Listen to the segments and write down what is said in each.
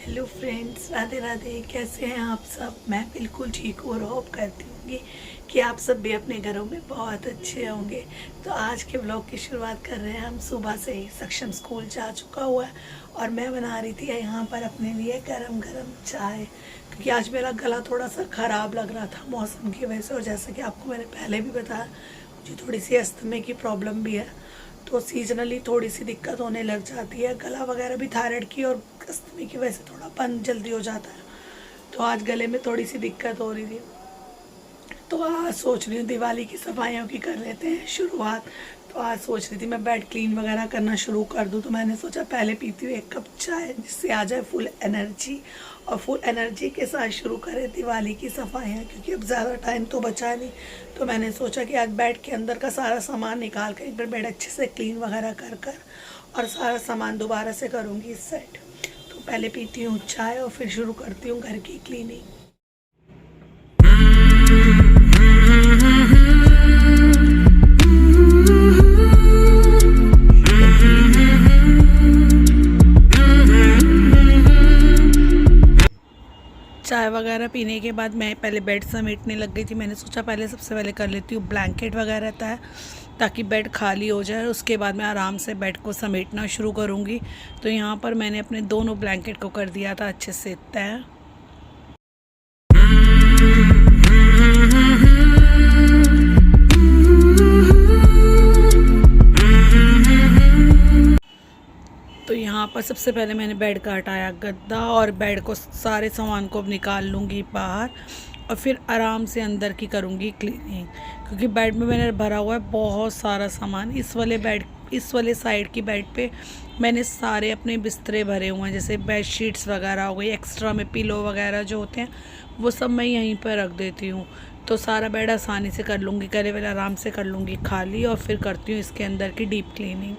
Hello friends, Radhe Radhe. कैसे हैं आप सब? मैं बिल्कुल ठीक हूँ और होप करती हूँ कि आप सब भी अपने घरों में बहुत अच्छे होंगे। तो आज के व्लॉग की शुरुआत कर रहे हैं हम। सुबह से ही सक्षम स्कूल जा चुका हुआ है और मैं बना रही थी यहाँ पर अपने लिए गरम गरम चाय, क्योंकि आज मेरा गला थोड़ा सा ख़राब लग रहा था मौसम की वजह से। और जैसे कि आपको मैंने पहले भी बताया, मुझे थोड़ी सी अस्थमे की प्रॉब्लम भी है, तो सीजनली थोड़ी सी दिक्कत होने लग जाती है। गला वगैरह भी थायराइड की और अस्थमे की वजह से थोड़ा बंद जल्दी हो जाता है, तो आज गले में थोड़ी सी दिक्कत हो रही थी। तो आज सोच रही हूँ दिवाली की सफाइयों की कर लेते हैं शुरुआत। तो आज सोच रही थी मैं बेड क्लीन वगैरह करना शुरू कर दूँ, तो मैंने सोचा पहले पीती हूँ 1 कप चाय, जिससे आ जाए फुल एनर्जी, और फुल एनर्जी के साथ शुरू करें दिवाली की सफाइयाँ, क्योंकि अब ज़्यादा टाइम तो बचा नहीं। तो मैंने सोचा कि आज बेड के अंदर का सारा सामान निकाल कर एक बार बेड अच्छे से क्लीन वगैरह कर और सारा सामान दोबारा से करूँगी सेट। तो पहले पीती हूँ चाय और फिर शुरू करती हूँ घर की क्लीनिंग। चाय वगैरह पीने के बाद मैं पहले बेड समेटने लग गई थी। मैंने सोचा पहले सबसे पहले कर लेती हूँ ब्लैंकेट वगैरह रहता है, ताकि बेड खाली हो जाए। उसके बाद मैं आराम से बेड को समेटना शुरू करूँगी। तो यहाँ पर मैंने अपने दोनों ब्लैंकेट को कर दिया था अच्छे से तय। तो यहाँ पर सबसे पहले मैंने बेड का हटाया गद्दा और बेड को सारे सामान को निकाल लूँगी बाहर, और फिर आराम से अंदर की करूँगी क्लीनिंग, क्योंकि बेड में मैंने भरा हुआ है बहुत सारा सामान। इस वाले साइड की बेड पे मैंने सारे अपने बिस्तरे भरे हुए हैं, जैसे बेड शीट्स वगैरह हो गई, एक्स्ट्रा में पिलो वगैरह जो होते हैं वो सब मैं यहीं पर रख देती हूँ। तो सारा बेड आसानी से कर लूँगी, गले वाले आराम से कर लूँगी खाली, और फिर करती हूँ इसके अंदर की डीप क्लीनिंग।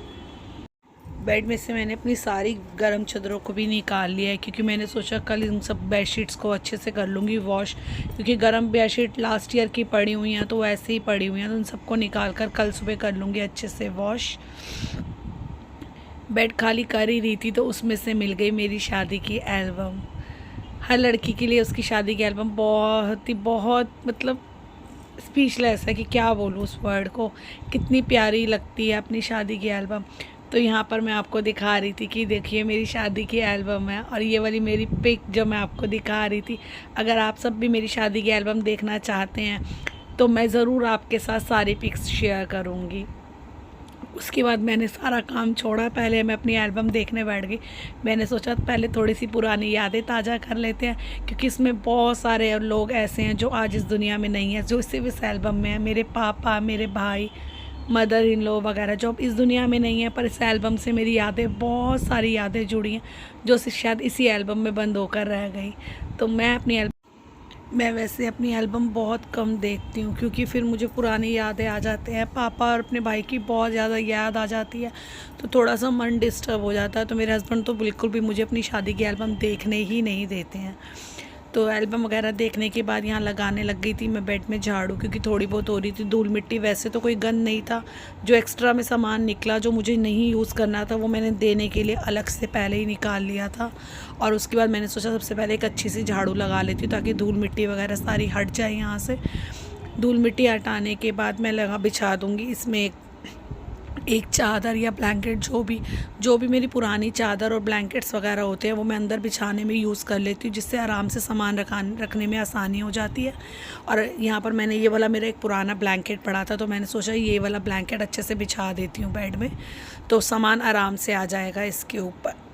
बेड में से मैंने अपनी सारी गर्म चादरों को भी निकाल लिया है, क्योंकि मैंने सोचा कल इन सब बेडशीट्स को अच्छे से कर लूँगी वॉश, क्योंकि गर्म बेडशीट लास्ट ईयर की पड़ी हुई हैं तो वैसे ही पड़ी हुई हैं, तो उन सबको निकाल कर कल सुबह कर लूँगी अच्छे से वॉश। बेड खाली कर ही रही थी तो उसमें से मिल गई मेरी शादी की एल्बम। हर लड़की के लिए उसकी शादी की एल्बम बहुत मतलब स्पीचलेस है कि क्या बोलूँ उस वर्ड को, कितनी प्यारी लगती है अपनी शादी की एल्बम। तो यहाँ पर मैं आपको दिखा रही थी कि देखिए मेरी शादी की एल्बम है, और ये वाली मेरी पिक जो मैं आपको दिखा रही थी। अगर आप सब भी मेरी शादी की एल्बम देखना चाहते हैं तो मैं ज़रूर आपके साथ सारी पिक्स शेयर करूँगी। उसके बाद मैंने सारा काम छोड़ा, पहले मैं अपनी एल्बम देखने बैठ गई। मैंने सोचा पहले थोड़ी सी पुरानी यादें ताज़ा कर लेते हैं, क्योंकि इसमें बहुत सारे लोग ऐसे हैं जो आज इस दुनिया में नहीं है, जो सिर्फ इस एल्बम में है। मेरे पापा, मेरे भाई, मदर इन लॉ वगैरह जो इस दुनिया में नहीं है, पर इस एल्बम से मेरी यादें, बहुत सारी यादें जुड़ी हैं जो शायद इसी एल्बम में बंद होकर रह गई। तो मैं वैसे अपनी एल्बम बहुत कम देखती हूँ, क्योंकि फिर मुझे पुरानी यादें आ जाते हैं। पापा और अपने भाई की बहुत ज़्यादा याद आ जाती है, तो थोड़ा सा मन डिस्टर्ब हो जाता है। तो मेरे हस्बैंड तो बिल्कुल भी मुझे अपनी शादी की एल्बम देखने ही नहीं देते हैं। तो एल्बम वगैरह देखने के बाद यहाँ लगाने लग गई थी मैं बेड में झाड़ू, क्योंकि थोड़ी बहुत हो रही थी धूल मिट्टी। वैसे तो कोई गंद नहीं था, जो एक्स्ट्रा में सामान निकला जो मुझे नहीं यूज़ करना था वो मैंने देने के लिए अलग से पहले ही निकाल लिया था। और उसके बाद मैंने सोचा सबसे पहले एक अच्छी सी झाड़ू लगा लेती हूँ, ताकि धूल मिट्टी वगैरह सारी हट जाए यहाँ से। धूल मिट्टी हटाने के बाद मैं बिछा दूँगी इसमें एक चादर या ब्लैंकेट, जो भी मेरी पुरानी चादर और ब्लैंकेट्स वगैरह होते हैं वो मैं अंदर बिछाने में यूज़ कर लेती हूँ, जिससे आराम से सामान रखने में आसानी हो जाती है। और यहाँ पर मैंने ये वाला मेरा एक पुराना ब्लैंकेट पड़ा था, तो मैंने सोचा ये वाला ब्लैंकेट अच्छे से बिछा देती हूँ बेड में, तो सामान आराम से आ जाएगा इसके ऊपर।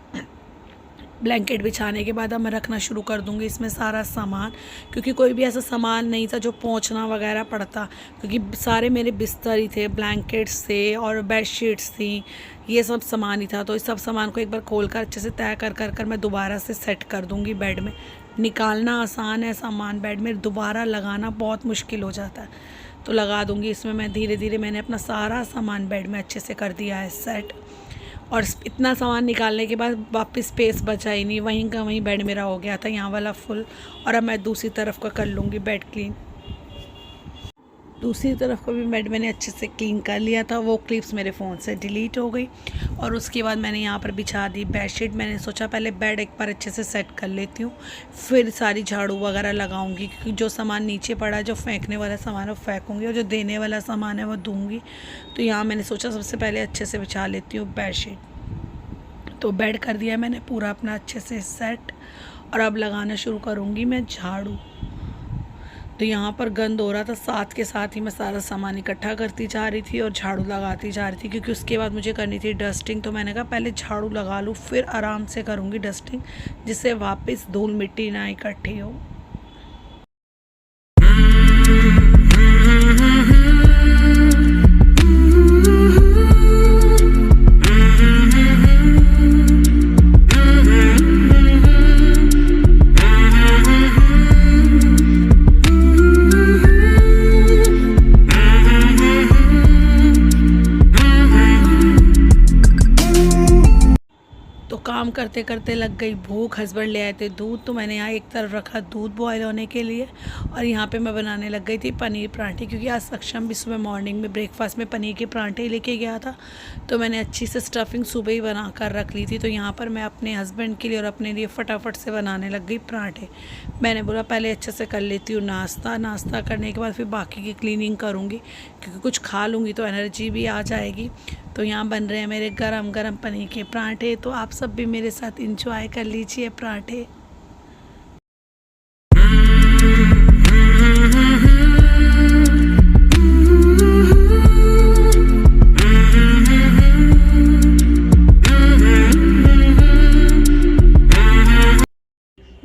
ब्लैंकेट बिछाने के बाद अब मैं रखना शुरू कर दूंगी इसमें सारा सामान, क्योंकि कोई भी ऐसा सामान नहीं था जो पोंछना वगैरह पड़ता, क्योंकि सारे मेरे बिस्तर ही थे, ब्लैंकेट्स थे और बेडशीट्स थी, ये सब सामान ही था। तो इस सब सामान को एक बार खोल कर अच्छे से तय कर मैं दोबारा से सेट कर दूंगी बेड में। निकालना आसान है सामान बेड में, दोबारा लगाना बहुत मुश्किल हो जाता है। तो लगा दूँगी इसमें मैं धीरे धीरे। मैंने अपना सारा सामान बेड में अच्छे से कर दिया है सेट, और इतना सामान निकालने के बाद वापस स्पेस बचा ही नहीं, वहीं का वहीं बेड मेरा हो गया था यहाँ वाला फुल। और अब मैं दूसरी तरफ का कर लूँगी बेड क्लीन। दूसरी तरफ को भी बेड मैंने अच्छे से क्लीन कर लिया था, वो क्लिप्स मेरे फ़ोन से डिलीट हो गई। और उसके बाद मैंने यहाँ पर बिछा दी बेडशीट। मैंने सोचा पहले बेड एक बार अच्छे से सेट कर लेती हूँ, फिर सारी झाड़ू वगैरह लगाऊंगी, क्योंकि जो सामान नीचे पड़ा है, जो फेंकने वाला सामान है वो फेंकूँगी और जो देने वाला सामान है वो दूँगी। तो यहाँ मैंने सोचा सबसे पहले अच्छे से बिछा लेती हूँ बेडशीट। तो बेड कर दिया मैंने पूरा अपना अच्छे से सेट, और अब लगाना शुरू करूँगी मैं झाड़ू। तो यहाँ पर गंद हो रहा था, साथ के साथ ही मैं सारा सामान इकट्ठा करती जा रही थी और झाड़ू लगाती जा रही थी, क्योंकि उसके बाद मुझे करनी थी डस्टिंग। तो मैंने कहा पहले झाड़ू लगा लूँ, फिर आराम से करूँगी डस्टिंग, जिससे वापस धूल मिट्टी ना इकट्ठी हो। काम करते करते लग गई भूख। हस्बैंड ले आए थे दूध, तो मैंने यहाँ एक तरफ रखा दूध बॉयल होने के लिए, और यहाँ पे मैं बनाने लग गई थी पनीर पराठे, क्योंकि आज सक्षम भी सुबह मॉर्निंग में ब्रेकफास्ट में पनीर के पराठे लेके गया था। तो मैंने अच्छी से स्टफिंग सुबह ही बना कर रख ली थी। तो यहाँ पर मैं अपने हस्बैंड के लिए और अपने लिए फटाफट से बनाने लग गई पराठे। मैंने बोला पहले अच्छे से कर लेती हूँ नाश्ता करने के बाद फिर बाकी की क्लीनिंग करूँगी, क्योंकि कुछ खा लूँगी तो एनर्जी भी आ जाएगी। तो यहाँ बन रहे हैं मेरे गरम गरम पनीर के पराठे। तो आप सब भी मेरे साथ इंजॉय कर लीजिए पराठे।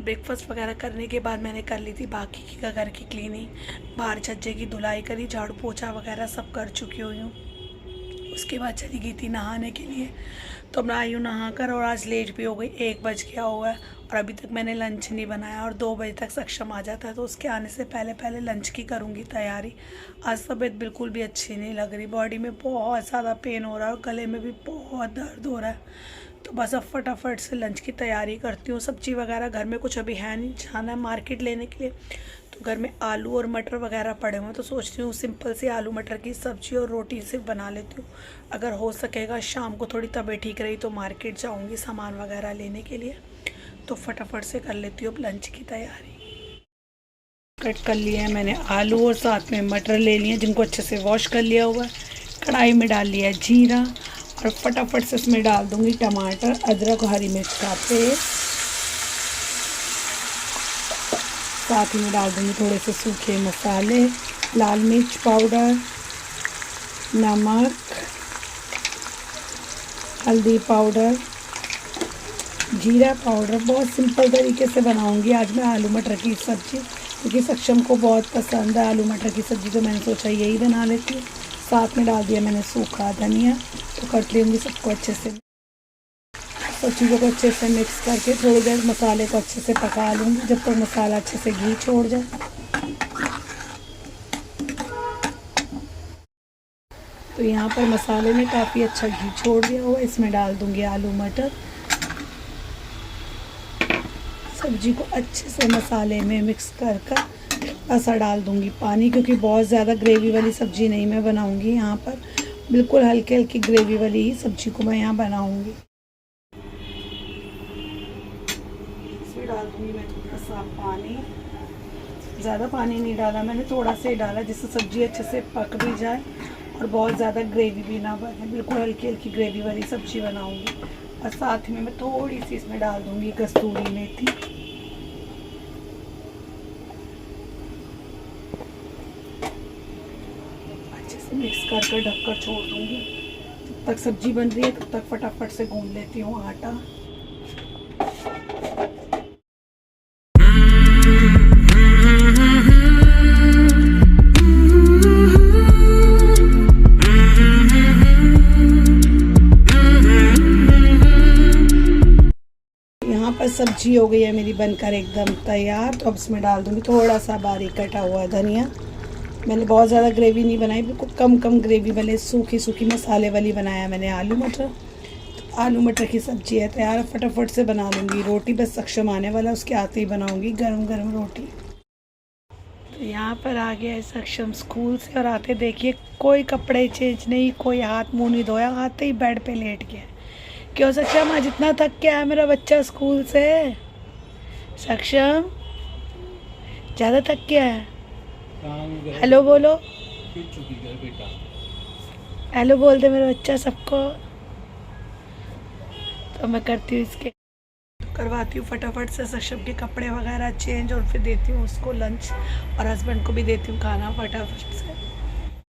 ब्रेकफास्ट वगैरह करने के बाद मैंने कर ली थी बाकी की घर की क्लीनिंग, बाहर छज्जे की धुलाई करी, झाड़ू पोछा वगैरह सब कर चुकी हुई हूँ। उसके बाद चली गई थी नहाने के लिए। तो मैं आई हूँ नहा कर, और आज लेट भी हो गई, 1 बज गया हुआ है और अभी तक मैंने लंच नहीं बनाया, और 2 बजे तक सक्षम आ जाता है, तो उसके आने से पहले पहले लंच की करूँगी तैयारी। आज तबीयत बिल्कुल भी अच्छी नहीं लग रही, बॉडी में बहुत ज़्यादा पेन हो रहा है और गले में भी बहुत दर्द हो रहा है। तो बस अब फटाफट से लंच की तैयारी करती हूँ। सब्ज़ी वगैरह घर में कुछ अभी है नहीं, जाना है मार्केट लेने के लिए। तो घर में आलू और मटर वगैरह पड़े हुए हैं, तो सोचती हूँ सिंपल सी आलू मटर की सब्ज़ी और रोटी सिर्फ बना लेती हूँ। अगर हो सकेगा शाम को थोड़ी तबीयत ठीक रही तो मार्केट जाऊँगी सामान वगैरह लेने के लिए। तो फटाफट से कर लेती हूँ अब लंच की तैयारी। कट कर लिया है मैंने आलू और साथ में मटर ले लिए, जिनको अच्छे से वॉश कर लिया हुआ है। कढ़ाई में डाल लिया जीरा, और फटाफट से इसमें डाल दूँगी टमाटर, अदरक और हरी मिर्च का पेस्ट। साथ ही में डाल दूँगी थोड़े से सूखे मसाले, लाल मिर्च पाउडर, नमक, हल्दी पाउडर, जीरा पाउडर। बहुत सिंपल तरीके से बनाऊँगी आज मैं आलू मटर की सब्ज़ी, क्योंकि सक्षम को बहुत पसंद है आलू मटर की सब्ज़ी, तो मैंने सोचा यही बना लेती हूँ। साथ में डाल दिया मैंने सूखा धनिया। तो कट लूँगी सबको अच्छे से, सब चीज़ों को अच्छे से मिक्स करके थोड़ी देर मसाले को अच्छे से पका लूँगी, जब तक मसाला अच्छे से घी छोड़ जाए। तो यहाँ पर मसाले ने काफ़ी अच्छा घी छोड़ दिया हुआ, इसमें डाल दूँगी आलू मटर। सब्जी को अच्छे से मसाले में मिक्स कर ऐसा डाल दूँगी पानी, क्योंकि बहुत ज़्यादा ग्रेवी वाली सब्ज़ी नहीं मैं बनाऊँगी। यहाँ पर बिल्कुल हल्की हल्की ग्रेवी वाली ही सब्ज़ी को मैं यहाँ बनाऊँगी। इसमें डाल दूँगी मैं थोड़ा सा पानी, ज़्यादा पानी नहीं डाला मैंने, थोड़ा सा ही डाला, जिससे सब्ज़ी अच्छे से पक भी जाए और बहुत ज़्यादा ग्रेवी भी ना बने। बिल्कुल हल्की हल्की ग्रेवी वाली सब्ज़ी बनाऊँगी। और साथ में मैं थोड़ी सी इसमें डाल दूँगी कस्तूरी मेथी। मिक्स करके ढककर छोड़ दूँगी। जब तक सब्ज़ी बन रही है तब तक फटाफट से गूंद लेती हूँ आटा। यहाँ पर सब्ज़ी हो गई है मेरी बनकर एकदम तैयार। तो अब इसमें डाल दूँगी थोड़ा सा बारीक कटा हुआ धनिया। मैंने बहुत ज़्यादा ग्रेवी नहीं बनाई, बिल्कुल कम ग्रेवी वाले सूखी मसाले वाली बनाया मैंने आलू मटर। तो आलू मटर की सब्ज़ी है तैयार, फटाफट से बना लूँगी। रोटी बस सक्षम आने वाला, उसके आते ही बनाऊँगी गरम गरम रोटी। यहाँ पर आ गया है सक्षम स्कूल से और आते देखिए कोई कपड़े चेंज नहीं, कोई हाथ मुंह नहीं धोया, आते ही बेड पे लेट गया। क्यों सक्षम, आज इतना थक के आया मेरा बच्चा स्कूल से? सक्षम ज़्यादा थक के आया? हेलो बोलो, हेलो बोल दे मेरा बच्चा सबको। तो मैं करती हूँ इसके, करवाती हूँ फटाफट से सक्षम के कपड़े वगैरह चेंज और फिर देती हूँ उसको लंच और हस्बैंड को भी देती हूँ खाना फटाफट से।